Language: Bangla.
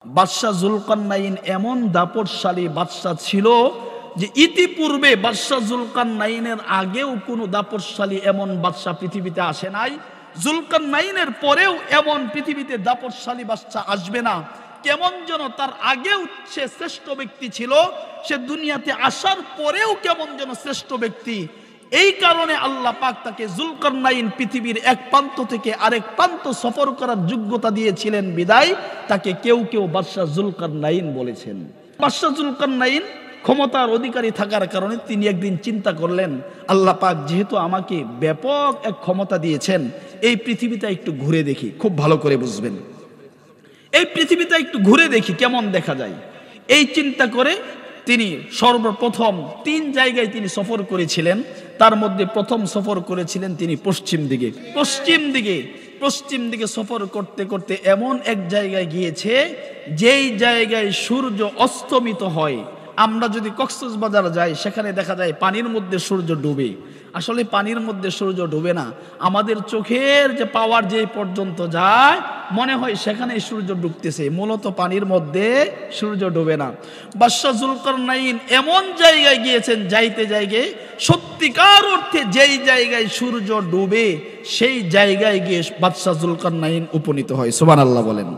বাদশাহ জুলকারনাইন এমন দাপটশালী বাদশাহ ছিল যে ইতিপূর্বে বাদশাহ জুলকারনাইনের আগেও কোনো দাপটশালী এমন বাদশাহ পৃথিবীতে আসে নাই। জুলকারনাইনের পরেও এমন পৃথিবীতে দাপটশালী বাদশাহ আসবে না। কেমন যেন তার আগেও সে শ্রেষ্ঠ ব্যক্তি ছিল, সে দুনিয়াতে আসার পরেও কেমন যেন শ্রেষ্ঠ ব্যক্তি। এই কারণে আল্লাহ পাক তাকে জুলকারনাইন পৃথিবীর এক প্রান্ত থেকে আরেক প্রান্ত সফর করার যোগ্যতা দিয়েছিলেন বিদায় তাকে কেউ কেউ বাদশাহ জুলকারনাইন বলেছেন। বাদশাহ জুলকারনাইন ক্ষমতার অধিকারী থাকার কারণে তিনি একদিন চিন্তা করলেন, আল্লাহ পাক যেহেতু আমাকে ব্যাপক এক ক্ষমতা দিয়েছেন, এই পৃথিবীটা একটু ঘুরে দেখি। খুব ভালো করে বুঝবেন, এই পৃথিবীটা একটু ঘুরে দেখি কেমন দেখা যায়। এই চিন্তা করে তিনি সর্বপ্রথম 3 জায়গায় তিনি সফর করেছিলেন। তার মধ্যে প্রথম সফর করেছিলেন তিনি পশ্চিম দিকে সফর করতে করতে এমন এক জায়গায় গিয়েছে যেই জায়গায় সূর্য অস্তমিত হয়। আমরা যদি কক্সবাজার যাই সেখানে দেখা যায় পানির মধ্যে সূর্য ডুবে। আসলে পানির মধ্যে সূর্য ডুবে না, আমাদের চোখের যে পাওয়ার যে পর্যন্ত যায় মনে হয় সেখানে সূর্য ডুবতেছে, মূলত পানির মধ্যে সূর্য ডুবে না। বাদশাহ জুলকারনাইন এমন জায়গায় গিয়েছেন যাইতে সত্যিকার অর্থে যেই জায়গায় সূর্য ডুবে সেই জায়গায় গিয়ে বাদশাহ জুলকারনাইন উপনীত হয়। সুবহানাল্লাহ বলেন।